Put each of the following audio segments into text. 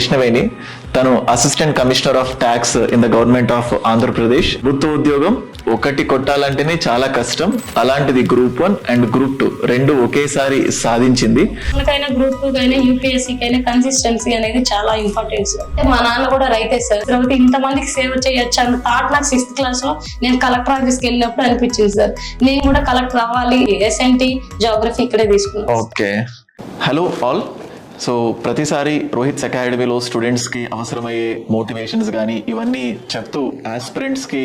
కృష్ణవేణి. తను assistant commissioner of tax in the government of Andhra Pradesh. ప్రభుత్వ ఉద్యోగం ఒకటి కొట్టాలంటేనే చాలా కష్టం, అలాంటిది గ్రూప్ 1 అండ్ గ్రూప్ 2 రెండు ఒకేసారి సాధించింది. మనకైనా గ్రూప్ 2 కైనా యూపీఎస్సీ కైనా కన్సిస్టెన్సీ అనేది చాలా ఇంపార్టెంట్ సార్. మా నాన్న కూడా రైతే సార్. తర్వాత ఇంతమందికి సేవ చేయొచ్చు అన్న థాట్ నాకు 6th క్లాస్ లో నేను కలెక్టర్ ఆఫీస్కి వెళ్ళినప్పుడు అనిపించింది సార్. నేను కూడా కలెక్టర్ అవ్వాలి. ఎస్ఎన్టీ జాగ్రఫీ ఇక్కడే తీసుకున్నాను. Okay, hello all. సో ప్రతిసారి రోహిత్స్ అకాడమీలో స్టూడెంట్స్కి అవసరమయ్యే మోటివేషన్స్ కానీ ఇవన్నీ చెప్తూ ఆస్పిరెంట్స్కి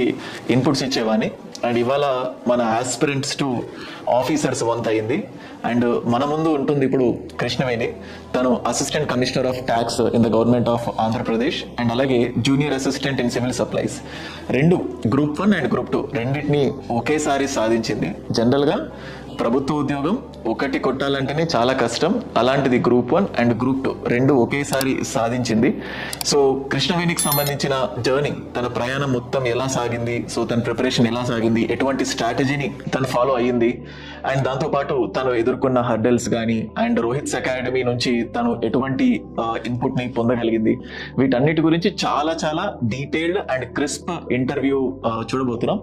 ఇన్పుట్స్ ఇచ్చేవాడిని. అండ్ ఇవాళ మన ఆస్పిరెంట్స్ టు ఆఫీసర్స్ వంత అయింది. అండ్ మన ముందు ఉంటుంది ఇప్పుడు కృష్ణవేణి. తను assistant commissioner of tax in the government of Andhra Pradesh and అలాగే junior assistant in civil supplies. రెండు గ్రూప్ 1 అండ్ గ్రూప్ 2 రెండింటిని ఒకేసారి సాధించింది. జనరల్గా ప్రభుత్వ ఉద్యోగం ఒకటి కొట్టాలంటేనే చాలా కష్టం, అలాంటిది గ్రూప్ 1 అండ్ గ్రూప్ 2 రెండు ఒకేసారి సాధించింది. సో కృష్ణవేణికి సంబంధించిన జర్నీ, తన ప్రయాణం మొత్తం ఎలా సాగింది, సో తన ప్రిపరేషన్ ఎలా సాగింది, ఎటువంటి స్ట్రాటజీని తను ఫాలో అయ్యింది, అండ్ దాంతోపాటు తను ఎదుర్కొన్న హర్డల్స్ కానీ అండ్ రోహిత్స్ అకాడమీ నుంచి తను ఎటువంటి ఇన్పుట్ని పొందగలిగింది, వీటన్నిటి గురించి చాలా చాలా డీటెయిల్డ్ అండ్ క్రిస్ప్ ఇంటర్వ్యూ చూడబోతున్నాం.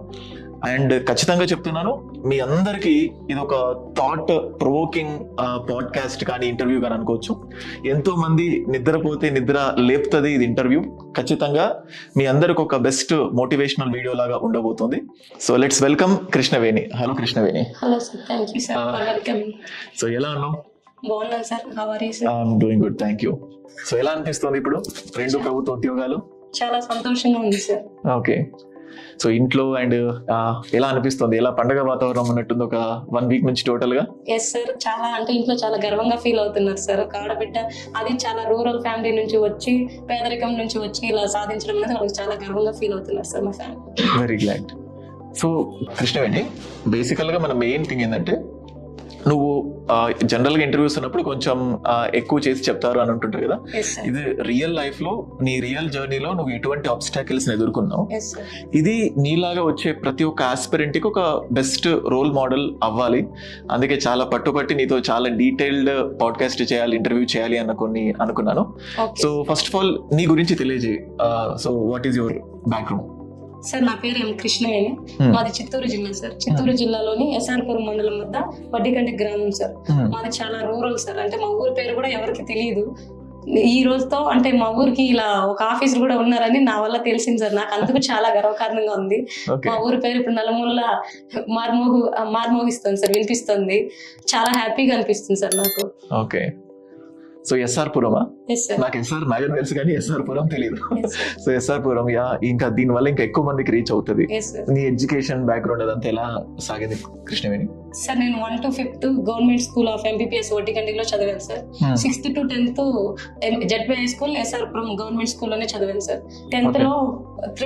అండ్ ఖచ్చితంగా చెప్తున్నాను, మీ అందరికీ ఇది ఒక థాట్ ప్రొవోకింగ్ పాడ్కాస్ట్ కానీ ఇంటర్వ్యూ కానీ అనుకోవచ్చు. ఎంతో మంది నిద్రపోతే నిద్ర లేపుతుంది ఇది ఇంటర్వ్యూ. ఖచ్చితంగా మీ అందరికి ఒక బెస్ట్ మోటివేషనల్ వీడియో లాగా ఉండబోతుంది. So let's welcome Krishnaveni. Hello Krishnaveni. Hello sir, thank you sir for welcoming. So ఎలా ఉన్నావు? బాగున్నాను sir. How are you sir? I'm doing good, thank you. So ఎలా అనిపిస్తుంది ఇప్పుడు రెండు ప్రభుత్వ ఉద్యోగాలు? చాలా సంతోషంగా ఉంది సార్. ఓకే, సో ఇంట్లో అండ్ ఎలా అనిపిస్తుంది? ఎలా పండగ వాతావరణం ఉన్నట్టుంది ఒక 1 వీక్ నుంచి టోటల్ గా? ఎస్ సార్, చాలా అంటే ఇంట్లో చాలా గర్వంగా ఫీల్ అవుతున్నారు సార్. ఒక ఆడబిడ్డ, అది చాలా రూరల్ ఫ్యామిలీ నుంచి వచ్చి, పేదరికం నుంచి వచ్చి ఇలా సాధించడం అనేది వాళ్ళకి చాలా గర్వంగా ఫీల్ అవుతున్నారు సార్ మా family. Very glad. So Krishnaveni, బేసికల్ గా మన మెయిన్ థింగ్ ఏంటంటే, నువ్వు జనరల్ గా ఇంటర్వ్యూస్ ఉన్నప్పుడు కొంచెం ఎక్కువ చేసి చెప్తారు అని అంటుంటారు కదా. ఇది రియల్ లైఫ్ లో, నీ రియల్ జర్నీలో నువ్వు ఎటువంటి ఆబ్స్టాకిల్స్ ఎదుర్కొన్నావు, ఇది నీలాగా వచ్చే ప్రతి ఒక్క ఆస్పిరెంట్ కి ఒక బెస్ట్ రోల్ మోడల్ అవ్వాలి. అందుకే చాలా పట్టుపట్టి నీతో చాలా డీటెయిల్డ్ పాడ్కాస్ట్ చేయాలి, ఇంటర్వ్యూ చేయాలి అనుకున్నాను. సో ఫస్ట్ ఆఫ్ ఆల్ నీ గురించి తెలియజేయి. So what is your background? Sir నా పేరు ఎం కృష్ణవేణి. మాది చిత్తూరు జిల్లా సార్. చిత్తూరు జిల్లాలోని ఎస్ఆర్పురం మండలం వద్ద వడ్డికంటి గ్రామం సార్. మాది చాలా రూరల్ సార్. అంటే మా ఊరి పేరు కూడా ఎవరికి తెలియదు. ఈ రోజుతో అంటే మా ఊరికి ఇలా ఒక ఆఫీసర్ కూడా ఉన్నారని నా వల్ల తెలిసింది సార్. నాకు అందుకు చాలా గర్వకారణంగా ఉంది. మా ఊరి పేరు ఇప్పుడు నలుమూలలా మార్మోగిస్తుంది సార్, వినిపిస్తుంది. చాలా హ్యాపీగా అనిపిస్తుంది సార్ నాకు. ఓకే, సో ఎస్ఆర్పురమా? నాకు ఎస్ఆర్ నగర్ తెలుసు కానీ ఎస్ఆర్పురం తెలియదు. సో ఎస్ఆర్పురం, ఇంకా దీనివల్ల ఇంకా ఎక్కువ మందికి రీచ్ అవుతుంది. నీ ఎడ్యుకేషన్ బ్యాక్గ్రౌండ్ అదంతా ఎలా సాగింది కృష్ణవేణి? సార్ నేను 1 to 5th government school of MPPS వడ్డికండిలో చదివాను sir. 6th to 10th ZP high school SR Puram government స్కూల్లోనే చదివాను సార్. 10th లో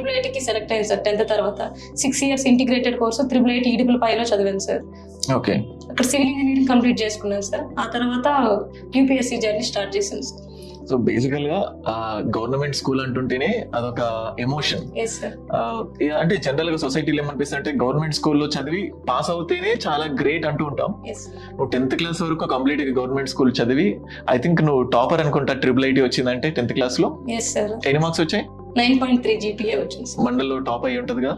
IIIT కి సెలెక్ట్ అయ్యాను సార్. 10th తర్వాత 6 years ఇంటిగ్రేటెడ్ కోర్సు IIIT ఈడిపులపైలో చదివాను సార్. ఓకే, అక్కడ సివిల్ ఇంజనీరింగ్ కంప్లీట్ చేసుకున్నాను సార్. ఆ తర్వాత యూపీఎస్సీ జర్నీ స్టార్ట్ చేశాను సార్. సో బేసికల్ గా గవర్నమెంట్ స్కూల్ అంటుంటేనే అదొక ఎమోషన్. అంటే జనరల్ గా సొసైటీలో ఏమనిపిస్తుంది అంటే, గవర్నమెంట్ స్కూల్లో చదివి పాస్ అవుతేనే చాలా గ్రేట్ అంటూ ఉంటాం. నువ్వు 10th క్లాస్ వరకు కంప్లీట్ గా గవర్నమెంట్ స్కూల్ చదివి, ఐ థింక్ నువ్వు టాపర్ అనుకుంటా. IIIT వచ్చిందంటే 10th క్లాస్ లో ఎన్ని మార్క్స్ వచ్చాయి? 9.3 GPA వచ్చింది. మండల్లో టాప్ అయ్యి ఉంటది కదా.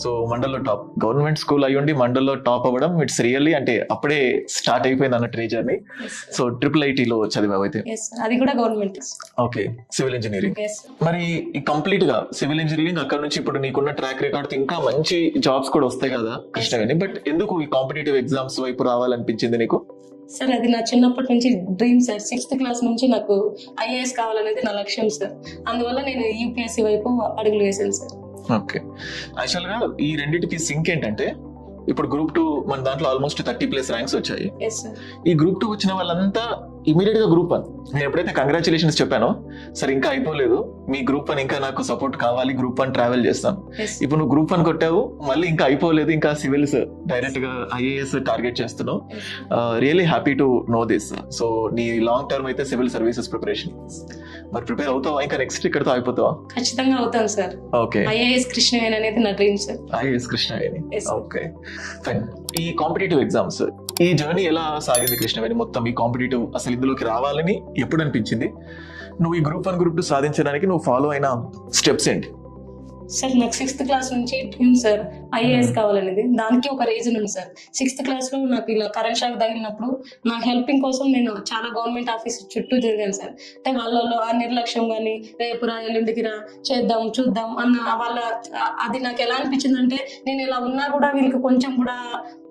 సో మండల్లో టాప్, గవర్నమెంట్ స్కూల్ అయ్యి ఉండి మండల్లో టాప్ అవ్వడం, ఇట్స్ రియల్లీ అంటే అప్పుడే స్టార్ట్ అయిపోయింది అన్నట్టు రీ జర్నీ. సో IIIT లో చదివావు అయితే? అది కూడా గవర్నమెంట్. Okay, civil engineering. మరి కంప్లీట్ గా సివిల్ ఇంజనీరింగ్ అక్కడ నుంచి ఇప్పుడు నీకున్న ట్రాక్ రికార్డ్ ఇంకా మంచి జాబ్స్ కూడా వస్తాయి కదా కృష్ణవేణి. బట్ ఎందుకు ఈ కాంపిటేటివ్ ఎగ్జామ్స్ వైపు రావాలనిపించింది నీకు? సార్ అది నా చిన్నప్పటి నుంచి డ్రీమ్ సార్. 6th క్లాస్ నుంచి నాకు IAS కావాలనేది నా లక్ష్యం సార్. అందువల్ల నేను యూపీఎస్సీ వైపు అడుగులు వేసాను సార్. ఓకే, యాక్చువల్ గా ఈ రెండింటికి సింక్ ఏంటంటే, ఇప్పుడు గ్రూప్ 2 మన దాంట్లో ఆల్మోస్ట్ 30+ ర్యాంక్స్ వచ్చాయి. ఈ గ్రూప్ 2 వచ్చిన వాళ్ళంతా ఇమీడియట్ గా గ్రూప్ 1. నేను ఎప్పుడైతే కంగ్రాచులేషన్స్ చెప్పానో, సరే ఇంకా అయిపోలేదు, మీ గ్రూప్ 1 ఇంకా నాకు సపోర్ట్ కావాలి, గ్రూప్ 1 ట్రావెల్ చేస్తాను. ఇప్పుడు నువ్వు గ్రూప్ 1 కొట్టావు, మళ్ళీ ఇంకా అయిపోలేదు, ఇంకా సివిల్స్ డైరెక్ట్ గా IAS టార్గెట్ చేస్తున్నావు. Really happy to know this. So నీ లాంగ్ టర్మ్ అయితే సివిల్ సర్వీసెస్ ప్రిపరేషన్. మరి ప్రిపేర్ అవుతావా ఇంకా నెక్స్ట్ ఇక్కడతో అయిపోతావా? ఖచ్చితంగా అవుతాను సార్. ఓకే, IAS కృష్ణవేణి అనేది నా dream sir. IAS Krishnaveni. Okay fine. ఈ కాంపిటేటివ్ ఎగ్జామ్స్, ఈ జర్నీ ఎలా సాగింది కృష్ణవేణి మొత్తం? ఈ కాంపిటేటివ్ అసలు ఇందులోకి రావాలని ఎప్పుడు అనిపించింది? నువ్వు ఈ గ్రూప్ 1 గ్రూప్ 2 సాధించడానికి నువ్వు ఫాలో అయిన స్టెప్స్ ఏంటి? సార్ నాకు 6th క్లాస్ నుంచి డ్రీమ్ సార్ ఐఏఎస్ కావాలనేది. దానికి ఒక రీజన్ ఉంది సార్. 6th క్లాస్ లో నాకు ఇలా కరెంట్ షాక్ తగిలినప్పుడు నా హెల్పింగ్ కోసం నేను చాలా గవర్నమెంట్ ఆఫీస్ చుట్టూ తిరిగాను సార్. అంటే వాళ్ళలో ఆ నిర్లక్ష్యం కానీ రేపు రా ఎల్లుండికి రా చేద్దాం చూద్దాం అన్న వాళ్ళ అది నాకు ఎలా అనిపించిందంటే నేను ఇలా ఉన్నా కూడా వీళ్ళకి కొంచెం కూడా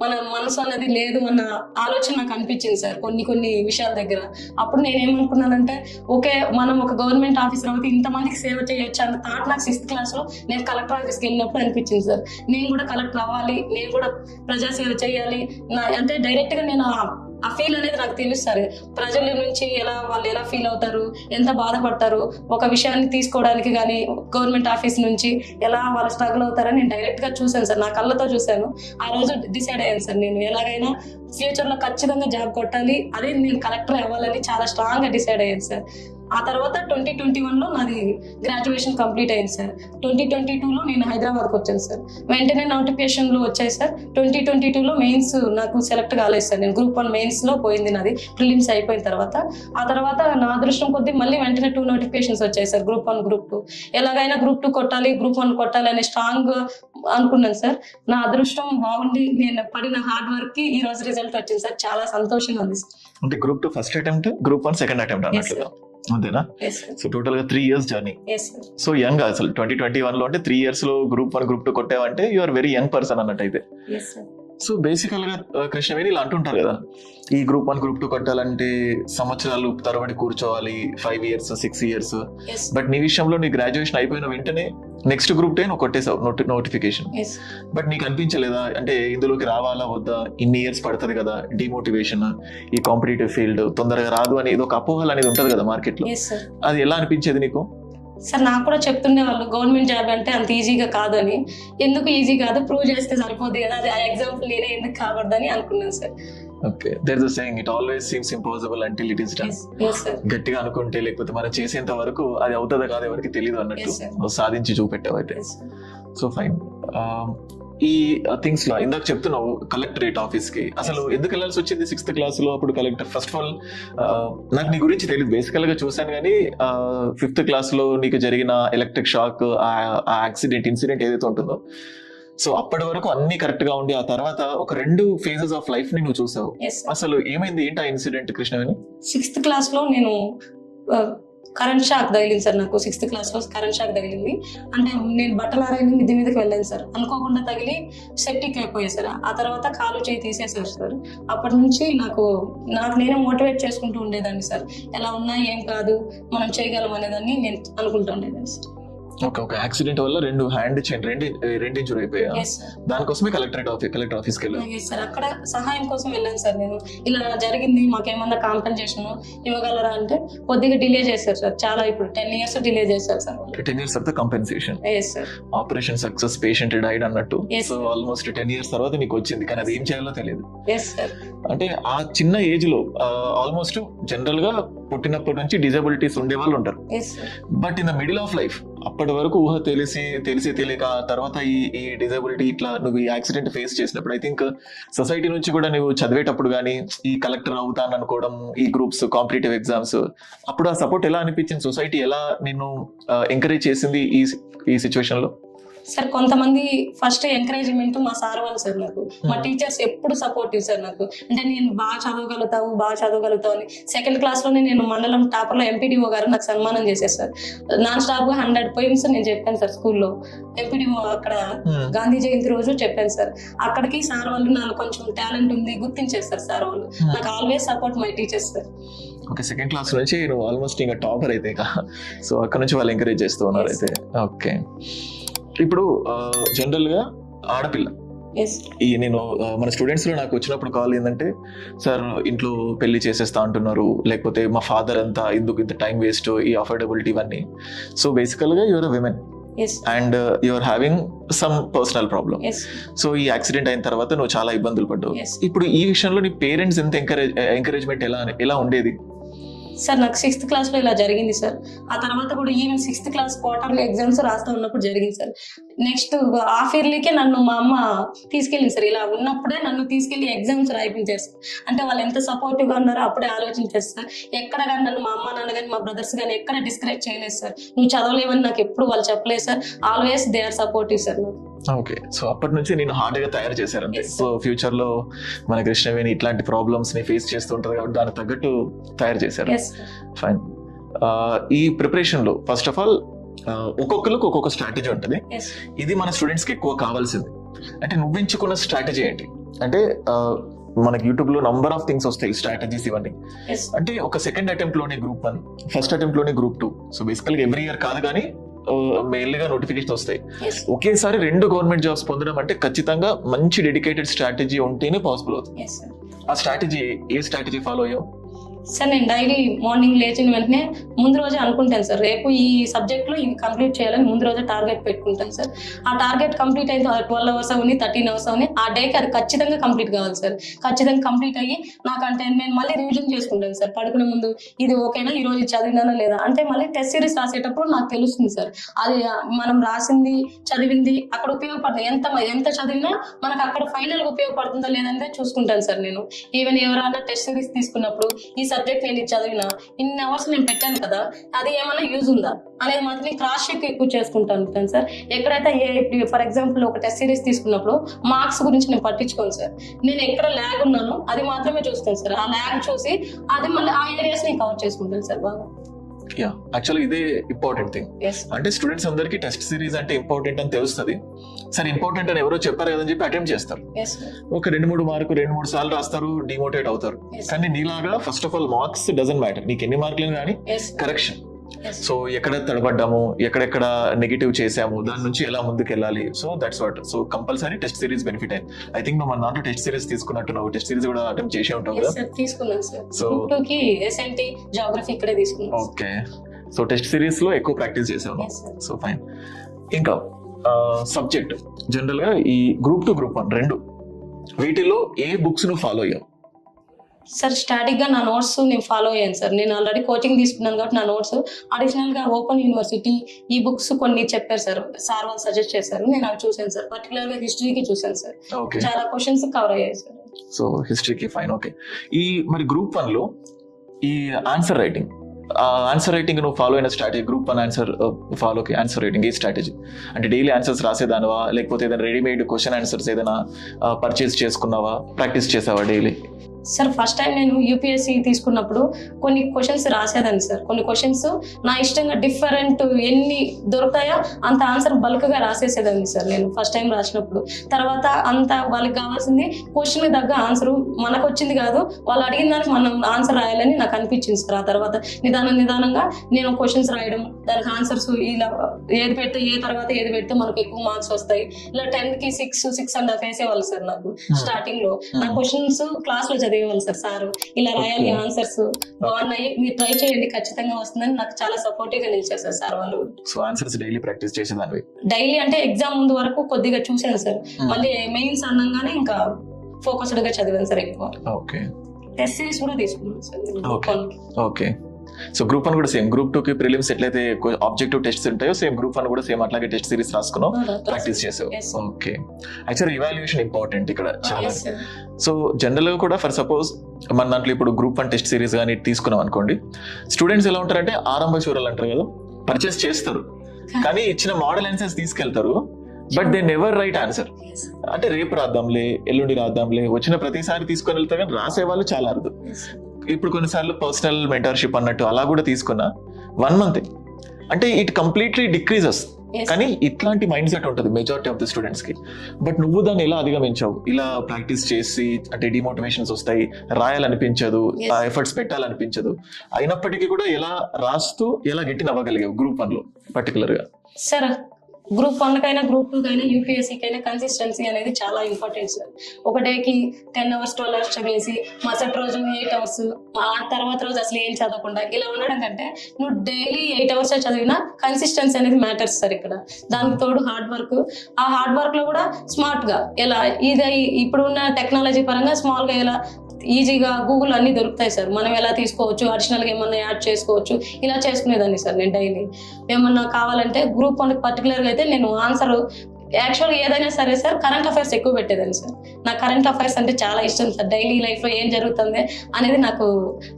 మన మనసు అనేది లేదు అన్న ఆలోచన నాకు అనిపించింది సార్ కొన్ని విషయాల దగ్గర. అప్పుడు నేను ఏమనుకున్నానంటే ఓకే మనం ఒక గవర్నమెంట్ ఆఫీసర్ అవుతే ఇంతమందికి సేవ చేయొచ్చు అన్న థాట్ నాకు 6th క్లాస్ లో నేను కలెక్టర్ ఆఫీస్కి వెళ్ళినప్పుడు అనిపించింది సార్. నేను కూడా కలెక్టర్ అవ్వాలి, నేను కూడా ప్రజాసేవ చేయాలి. అంటే డైరెక్ట్ గా నేను ఆ ఫీల్ అనేది నాకు తెలుస్తారు. ప్రజల నుంచి వాళ్ళు ఎలా ఫీల్ అవుతారు, ఎంత బాధపడతారు, ఒక విషయాన్ని తీసుకోవడానికి కానీ గవర్నమెంట్ ఆఫీస్ నుంచి ఎలా వాళ్ళు స్ట్రగుల్ అవుతారని నేను డైరెక్ట్ గా చూశాను సార్. నా కళ్ళతో చూశాను. ఆ రోజు డిసైడ్ అయ్యాను సార్, నేను ఎలాగైనా ఫ్యూచర్ లో ఖచ్చితంగా జాబ్ కొట్టాలి, అదే నేను కలెక్టర్ అవ్వాలని చాలా స్ట్రాంగ్ గా డిసైడ్ అయ్యాను సార్. ఆ తర్వాత 2021లో నాది గ్రాడ్యుయేషన్ కంప్లీట్ అయింది సార్. 2022లో నేను హైదరాబాద్కి వచ్చాను సార్. వెంటనే నోటిఫికేషన్లు వచ్చాయి సార్. 2022లో మెయిన్స్ నాకు సెలెక్ట్ కాలేదు సార్. నేను గ్రూప్ 1 మెయిన్స్ లో పోయింది నాది, ప్రిలిమ్స్ అయిపోయిన తర్వాత. ఆ తర్వాత నా అదృష్టం కొద్దీ మళ్ళీ వెంటనే 2 నోటిఫికేషన్స్ వచ్చాయి సార్, గ్రూప్ 1 గ్రూప్ 2. ఎలాగైనా గ్రూప్ 2 కొట్టాలి, గ్రూప్ 1 కొట్టాలి అనే స్ట్రాంగ్ అనుకున్నాను సార్. నా అదృష్టం బాగుండి నేను పడిన హార్డ్ వర్క్ కి ఈ రోజు రిజల్ట్ వచ్చింది సార్. చాలా సంతోషంగా ఉంది సార్. అంటే group 2 first attempt, group 1 second attempt అన్నట్లుగా అంతేనా? సో టోటల్ గా 3 years జర్నీ. సో యంగ్ అసలు 2021 లో అంటే 3 years లో గ్రూప్ 1 గ్రూప్ 2 కొట్టావంటే you are very young person అన్నట్టయితే. సో బేసికల్ గా కృష్ణవేణి ఇలా అంటుంటారు కదా, ఈ గ్రూప్ 1 గ్రూప్ 2 కొట్టాలంటే సంవత్సరాలు తరబడి కూర్చోవాలి, 5 years 6 years. బట్ నీ విషయంలో నీ గ్రాడ్యుయేషన్ అయిపోయిన వెంటనే నెక్స్ట్ గ్రూప్ 10 నువ్వు కొట్టేసావు నోటిఫికేషన్. బట్ నీకు అనిపించలేదా అంటే ఇందులోకి రావాలా వద్దా, ఇన్ని ఇయర్స్ పడుతుంది కదా, డిమోటివేషన్, ఈ కాంపిటేటివ్ ఫీల్డ్ తొందరగా రాదు అని ఇది ఒక అపోహలు అనేది ఉంటది కదా మార్కెట్ లో, అది ఎలా అనిపించేది నీకు? సార్ నాకు కూడా చెప్తుండే వాళ్ళు గవర్నమెంట్ జాబ్ అంటే అంత ఈజీగా కాదు అని. ఎందుకు ఈజీ కాదు, ప్రూవ్ చేస్తే సరిపోద్ది కదా, అది ఆ ఎగ్జాంపుల్ నేనే ఎందుకు కాకూడదని అనుకున్నాను sir. Okay, there is a saying, it always seems impossible until it is done. గట్టిగా అనుకుంటే లేకపోతే మనం చేసేంత వరకు అది అవుతుందా కాదు ఎవరికి తెలియదు అన్నట్టు నువ్వు సాధించి చూపెట్టావు అయితే. So fine. ఈ థింగ్స్ లో ఇందాక చెప్తున్నావు కలెక్టరేట్ ఆఫీస్ కి అసలు ఎందుకు వెళ్ళాల్సి వచ్చింది 6th క్లాస్ లో అప్పుడు కలెక్టర్? ఫస్ట్ ఆఫ్ ఆల్ నాకు నీ గురించి తెలియదు, బేసికల్ గా చూసాను కానీ 5th క్లాస్ లో నీకు జరిగిన ఎలక్ట్రిక్ షాక్, ఆ యాక్సిడెంట్ ఇన్సిడెంట్ ఏదైతే ఉంటుందో, సో అప్పటి వరకు అన్ని కరెక్ట్ గా ఉండి ఆ తర్వాత ఒక 2 phases ఆఫ్ లైఫ్ ని నువ్వు చూసావు. అసలు ఏమైంది, ఏంటి ఆ ఇన్సిడెంట్ కృష్ణవేణి? 6th క్లాస్ లో నేను కరెంట్ షాక్ తగిలింది సార్. నాకు 6th క్లాస్ లో కరెంట్ షాక్ తగిలింది. అంటే నేను బట్టలు ఆరైన మిద్ది మీదకి వెళ్ళాను సార్. అనుకోకుండా తగిలి సెప్టిక్ అయిపోయాయి సార్. ఆ తర్వాత కాలు చేయి తీసేసారు సార్. అప్పటి నుంచి నాకు నేనే మోటివేట్ చేసుకుంటూ ఉండేదాన్ని సార్. ఎలా ఉన్నా ఏం కాదు, మనం చేయగలం అనేదాన్ని నేను అనుకుంటూ ఉండేదాన్ని సార్. ఒక యాక్సిడెంట్ వల్ల 2 హ్యాండ్ రెండు ఇంజూర్ అయిపోయా, దానికోసమే కలెక్టర్ ఆఫీస్ కి వెళ్ళాను సార్. అక్కడ సహాయం కోసం వెళ్ళాను సార్. నేను ఇలా జరిగింది, మాకేమన్నా కాంపెన్సేషన్ ఇవ్వగలరా అంటే కొద్దిగా డిలే చేశారు సార్. చాలా ఇప్పుడు 10 years డిలే చేశారు సార్. 10 years తర్వాత compensation, operation success, patient died అన్నట్టు. సో ఆల్మోస్ట్ 10 years తర్వాత నీకు వచ్చింది, కానీ అది ఏం చేయాలో తెలియదు. అంటే ఆ చిన్న ఏజ్ లో ఆల్మోస్ట్ జనరల్ గా పుట్టినప్పటి నుంచి డిజబిలిటీస్ ఉండే వాళ్ళు ఉంటారు. But in the middle of life అప్పటి వరకు ఊహ తెలిసి తెలియక తర్వాత ఈ డిజబిలిటీ ఇట్లా నువ్వు ఈ యాక్సిడెంట్ ఫేస్ చేసినప్పుడు ఐ థింక్ సొసైటీ నుంచి కూడా నువ్వు చదివేటప్పుడు కానీ ఈ కలెక్టర్ అవుతాను అనుకోవడం, ఈ గ్రూప్స్ కాంపిటేటివ్ ఎగ్జామ్స్, అప్పుడు ఆ సపోర్ట్ ఎలా అనిపించింది? సొసైటీ ఎలా నిన్ను ఎంకరేజ్ చేసింది ఈ సిచ్యువేషన్ లో? సార్ కొంతమంది ఫస్ట్ ఎంకరేజ్మెంట్ మా సార్ వాళ్ళు సార్. నాకు మా టీచర్స్ ఎప్పుడు సపోర్టివ్ సార్. నాకు అంటే నేను బాగా చదవగలుగుతావు అని 2nd క్లాస్ లోనే నేను మండలం టాపర్ లో ఎంపీడీఓ గారు నాకు సన్మానం చేశారు సార్. నాన్ స్టాప్ గా 100 poems నేను చెప్పాను సార్ స్కూల్లో. ఎంపీడీఓ అక్కడ గాంధీ జయంతి రోజు చెప్పాను సార్. అక్కడికి సార్ వాళ్ళు నాకు కొంచెం టాలెంట్ ఉంది గుర్తించేస్తారు సార్ వాళ్ళు. నాకు always support my teachers sir. Okay, 2nd class నుంచి నువ్వు ఆల్మోస్ట్ ఇంకా టాపర్ అయితే, సో అక్కడ నుంచి వాళ్ళు ఎంకరేజ్ చేస్తూ ఉన్నారు అయితే. ఓకే, ఇప్పుడు జనరల్ గా ఆడపిల్ల నేను మన స్టూడెంట్స్ లో నాకు వచ్చినప్పుడు కాల్ ఏంటంటే, సార్ ఇంట్లో పెళ్లి చేసేస్తా అంటున్నారు, లేకపోతే మా ఫాదర్ అంతా ఎందుకు ఇంత టైం వేస్ట్, ఈ అఫోర్డబిలిటీ ఇవన్నీ. సో బేసికల్ గా your a women and your having some personal problem. So ఈ యాక్సిడెంట్ అయిన తర్వాత నువ్వు చాలా ఇబ్బందులు పడ్డావు. ఇప్పుడు ఈ విషయంలో నీ పేరెంట్స్ ఎంత ఎంకరేజ్మెంట్ ఎలా ఉండేది? సార్ నాకు 6th క్లాస్లో ఇలా జరిగింది సార్. ఆ తర్వాత కూడా even 6th class quarterly exams రాస్తా ఉన్నప్పుడు జరిగింది సార్. నెక్స్ట్ హాఫ్ ఇయర్లీకే నన్ను మా అమ్మ తీసుకెళ్ళింది సార్. ఇలా ఉన్నప్పుడే నన్ను తీసుకెళ్ళి ఎగ్జామ్స్ రాయిపించారు సార్. అంటే వాళ్ళు ఎంత సపోర్టివ్గా ఉన్నారో అప్పుడే ఆలోచించారు సార్. ఎక్కడ కానీ నన్ను మా అమ్మ నాన్న కానీ మా బ్రదర్స్ కానీ ఎక్కడ డిస్కరేజ్ చేయలేదు సార్. నువ్వు చదవలేవని నాకు ఎప్పుడు వాళ్ళు చెప్పలేదు sir. Always they are supportive sir నాకు. ఓకే, సో అప్పటి నుంచి నేను హార్డ్ గా తయారు చేశారంటే Yes, sir. సో ఫ్యూచర్ లో మన కృష్ణవేణి ఇట్లాంటి ప్రాబ్లమ్స్ ని ఫేస్ చేస్తుంటది కాబట్టి దానికి తగ్గట్టు తయారు చేశారు. Yes fine. ఈ ప్రిపరేషన్ లో ఫస్ట్ ఆఫ్ ఆల్ ఒక్కొక్కరికి ఒక్కొక్క స్ట్రాటజీ ఉంటుంది. ఎస్ ఇది మన స్టూడెంట్స్ కి ఎక్కువ కావాల్సింది. అంటే నువ్వు ఎంచుకున్న స్ట్రాటజీ ఏంటి అంటే మనకి యూట్యూబ్ లో నంబర్ ఆఫ్ థింగ్స్ వస్తాయి, స్ట్రాటజీస్ ఇవన్నీ. ఎస్ అంటే ఒక సెకండ్ అటెంప్ట్ లోనే గ్రూప్ 1, ఫస్ట్ అటెంప్ట్ లోనే గ్రూప్ 2. సో బేసికల్గా ఎవ్రీ ఇయర్ కాదు కానీ మెయిన్ గా నోటిఫికేషన్ వస్తాయి. ఎస్ ఒకేసారి 2 గవర్నమెంట్ జాబ్స్ పొందడం అంటే ఖచ్చితంగా మంచి డెడికేటెడ్ స్ట్రాటజీ ఉంటేనే పాసిబుల్ అవుతుంది. Yes sir. ఆ స్ట్రాటజీ ఏ స్ట్రాటజీ ఫాలో అయ్యావు? సార్ నేను డైలీ మార్నింగ్ లేచిన వెంటనే ముందు రోజే అనుకుంటాను సార్, రేపు ఈ సబ్జెక్ట్లో ఇది కంప్లీట్ చేయాలని ముందు రోజే టార్గెట్ పెట్టుకుంటాను సార్. ఆ టార్గెట్ కంప్లీట్ అయితే 12 అవర్స్ అవని 13 అవర్స్ అవని ఆ డేకి అది ఖచ్చితంగా కంప్లీట్ కావాలి సార్. ఖచ్చితంగా కంప్లీట్ అయ్యి నాకంటే నేను మళ్ళీ రివిజన్ చేసుకుంటాను సార్. పడుకునే ముందు ఇది ఓకేనా, ఈ రోజు చదివినానా లేదా అంటే మళ్ళీ టెస్ట్ సిరీస్ రాసేటప్పుడు నాకు తెలుస్తుంది సార్. అది మనం రాసింది చదివింది అక్కడ ఉపయోగపడుతుంది. ఎంత చదివినా మనకు అక్కడ ఫైనల్గా ఉపయోగపడుతుందా లేదంటే చూసుకుంటాను సార్. నేను ఈవెన్ ఎవరైనా టెస్ట్ సిరీస్ తీసుకున్నప్పుడు ఈ సబ్జెక్ట్ నేను చదివిన ఇన్ని అవర్స్ నేను పెట్టాను కదా, అది ఏమైనా యూజ్ ఉందా అనేది మాత్రం నేను క్రాస్ చెక్ ఎక్కువ చేసుకుంటాను సార్. ఎక్కడైతే ఫర్ ఎగ్జాంపుల్ ఒక టెస్ట్ సిరీస్ తీసుకున్నప్పుడు మార్క్స్ గురించి నేను పట్టించుకోను సార్. నేను ఎక్కడ ల్యాగ్ ఉన్నానో అది మాత్రమే చూస్తాను సార్. ఆ ల్యాగ్ చూసి అది మళ్ళీ ఆ ఏరియాస్ నేను కవర్ చేసుకుంటాను సార్ బాగా. యా, యాక్చువల్లీ ఇదే ఇంపార్టెంట్ థింగ్. ఎస్ అంటే స్టూడెంట్స్ అందరికీ టెస్ట్ సిరీస్ అంటే ఇంపార్టెంట్ అని తెలుస్తుంది. సరే ఇంపార్టెంట్ అని ఎవరో చెప్పారు కదని చెప్పి అటెంప్ట్ చేస్తారు. ఎస్ ఒక 2-3 మార్కు 2-3 సార్లు రాస్తారు, డిమోటివేట్ అవుతారు. Yes. కానీ నీలాగా first of all marks doesn't matter, నీకు ఎన్ని మార్కులు కానీ ఎస్ కరెక్షన్. ఎస్ సో ఎక్కడ తడబడ్డాము, ఎక్కడెక్కడ నెగిటివ్ చేసాము, దాని నుంచి ఎలా ముందుకు వెళ్ళాలి. So that's what. So compulsory test series benefit అయింది. ఐ థింక్ నువ్వు మన దాంట్లో టెస్ట్ సిరీస్ తీసుకున్నట్టున్నావు. టెస్ట్ సిరీస్ కూడా అటెంప్ట్ చేసే ఉంటావు కదా. సార్ తీసుకున్నాను సార్. So- గ్రూప్ 2కి ఎస్ఎన్టీ జాగ్రఫీ ఇక్కడే తీసుకున్నాను. ఓకే, సో టెస్ట్ సిరీస్ లో ఎక్కువ ప్రాక్టీస్ చేసావు. Yes, sir. So fine. ఇంకా సబ్జెక్ట్ జనరల్ గా ఈ గ్రూప్ 2 గ్రూప్ 1 రెండు వీటిలో ఏ బుక్స్ ను ఫాలో అయ్యావు? సార్ స్టాటిక్ గా నా నోట్స్ నేను ఫాలో అయ్యాను సార్. నేను ఆల్రెడీ కోచింగ్ తీసుకున్నాను కాబట్టి నా నోట్స్ అడిషనల్ గా ఓపెన్ యూనివర్సిటీ ఈ బుక్స్ కొన్ని చెప్పారు సార్. సార్ వాళ్ళు సజెస్ట్ చేశారు, నేను అవి చూసాను సార్. పర్టికులర్ గా హిస్టరీకి చూసాను సార్. ఓకే, చాలా క్వశ్చన్స్ కవర్ అయ్యాయి సార్. సో హిస్టరీకి ఫైన్. ఓకే, ఈ మరి గ్రూప్ 1 లో ఈ ఆన్సర్ రైటింగ్ నువ్వు ఫాలో అయిన స్ట్రాటజీ, గ్రూప్ 1 ఆన్సర్ రైటింగ్ ఏ స్ట్రాటజీ? అంటే డైలీ ఆన్సర్స్ రాసేదానివా, లేకపోతే ఏదైనా రెడీమేడ్ క్వశ్చన్ ఆన్సర్స్ ఏదైనా పర్చేస్ చేసుకున్నావా, ప్రాక్టీస్ చేసావా డైలీ? సార్ ఫస్ట్ టైం నేను యూపీఎస్సీ తీసుకున్నప్పుడు కొన్ని క్వశ్చన్స్ రాసేదాన్ని సార్. కొన్ని క్వశ్చన్స్ నా ఇష్టంగా డిఫరెంట్ ఎన్ని దొరుకుతాయో అంత ఆన్సర్ బల్క్ గా రాసేసేదాన్ని సార్ నేను ఫస్ట్ టైం రాసినప్పుడు. తర్వాత అంత వాళ్ళకి కావాల్సింది క్వశ్చన్ తగ్గ ఆన్సర్ మనకు వచ్చింది కాదు, వాళ్ళు అడిగిన దానికి మనం ఆన్సర్ రాయాలని నాకు అనిపించింది సార్. ఆ తర్వాత నిదానంగా నేను క్వశ్చన్స్ రాయడం, దానికి ఆన్సర్స్ ఇలా ఏది పెడితే ఏ తర్వాత ఏది పెడితే మనకు ఎక్కువ మార్క్స్ వస్తాయి. ఇలా 10కి 6.5 వేసేవాళ్ళు సార్ నాకు స్టార్టింగ్ లో. నా క్వశ్చన్స్ క్లాస్ లో చదివేవాళ్ళు సార్. ఇలా రాయాలి, ఆన్సర్స్ బాగున్నాయి, మీరు ట్రై చేయండి ఖచ్చితంగా వస్తుందని నాకు చాలా సపోర్టివ్ గా నిలిచారు సార్ వాళ్ళు. సో ఆన్సర్స్ డైలీ ప్రాక్టీస్ చేసేదానివి? డైలీ అంటే ఎగ్జామ్ ముందు వరకు కొద్దిగా చూసాను సార్. మళ్ళీ మెయిన్స్ అనగానే ఇంకా ఫోకస్డ్ గా చదివాను సార్ ఎక్కువ. ఓకే, టెస్ట్ సిరీస్ కూడా తీసుకున్నాను sir. Okay. Okay, so group 1 కూడా సేమ్, గ్రూప్ 2 కి ప్రిలిమ్స్ ఎట్లయితే ఆబ్జెక్టివ్ టెస్ట్స్ ఉంటాయో సేమ్ గ్రూప్ 1 కూడా సేమ్ అట్లాగే టెస్ట్ సిరీస్ రాసుకున్నావు, ప్రాక్టీస్ చేసావు. Yes, sir. Okay, actually evaluation important ఇక్కడ చాలా. Yes, sir. సో జనరల్ గా కూడా ఫర్ సపోజ్ మన దాంట్లో ఇప్పుడు గ్రూప్ 1 టెస్ట్ సిరీస్ కానీ తీసుకున్నాం అనుకోండి, స్టూడెంట్స్ ఎలా ఉంటారంటే ఆరంభ శూరలు అంటారు కదా, పర్చేస్ చేస్తారు కానీ ఇచ్చిన మోడల్ ఆన్సర్స్ తీసుకెళ్తారు, but they never right answer. Yes, అంటే రేపు రాద్దాంలే, ఎల్లుండి రాద్దాంలే, వచ్చిన ప్రతిసారి తీసుకొని వెళ్తారు కానీ రాసే వాళ్ళు చాలా అరుదు. yes, ఇప్పుడు కొన్నిసార్లు పర్సనల్ మెంటర్షిప్ అన్నట్టు అలా కూడా తీసుకున్నా 1 month అంటే ఇట్ కంప్లీట్లీ డిక్రీజెస్. yes. కానీ ఇట్లాంటి మైండ్ సెట్ ఉంటుంది మెజారిటీ ఆఫ్ ది స్టూడెంట్స్ కి. బట్ నువ్వు దాన్ని ఎలా అధిగమించావు? ఇలా ప్రాక్టీస్ చేసి అంటే డిమోటివేషన్స్ వస్తాయి, రాయాలనిపించదు, Yes. ఆ ఎఫర్ట్స్ పెట్టాలనిపించదు, అయినప్పటికీ కూడా ఎలా రాస్తూ ఎలా గెట్టిన అవ్వగలిగావు గ్రూప్ 1 లో పర్టికులర్ గా? సార్ గ్రూప్ 1 కైనా గ్రూప్ 2 కైనా యూపీఎస్సీ కైనా కన్సిస్టెన్సీ అనేది చాలా ఇంపార్టెంట్ సార్. ఒక డేకి 10 hours 12 hours చదివేసి మరుసటి రోజు 8 hours, ఆ తర్వాత రోజు అసలు ఏం చదవకుండా ఇలా ఉండడం కంటే నువ్వు డైలీ 8 hours చదివినా కన్సిస్టెన్సీ అనేది మ్యాటర్స్ సార్ ఇక్కడ. దానికి తోడు హార్డ్ వర్క్, ఆ హార్డ్ వర్క్ లో కూడా స్మార్ట్ గా ఎలా ఇది ఇప్పుడు ఉన్న టెక్నాలజీ పరంగా స్మాల్ గా ఎలా ఈజీగా గూగుల్ అన్ని దొరుకుతాయి సార్. మనం ఎలా తీసుకోవచ్చు, అడిషనల్గా ఏమన్నా యాడ్ చేసుకోవచ్చు, ఇలా చేసుకునేదాన్ని సార్ నేను డైలీ. ఏమన్నా కావాలంటే గ్రూప్ 1 పర్టికులర్గా అయితే నేను ఆన్సర్ యాక్చువల్గా ఏదైనా సరే సార్ కరెంట్ అఫైర్స్ ఎక్కువ పెట్టేదాన్ని సార్. నాకు కరెంట్ అఫైర్స్ అంటే చాలా ఇష్టం సార్. డైలీ లైఫ్లో ఏం జరుగుతుంది అనేది నాకు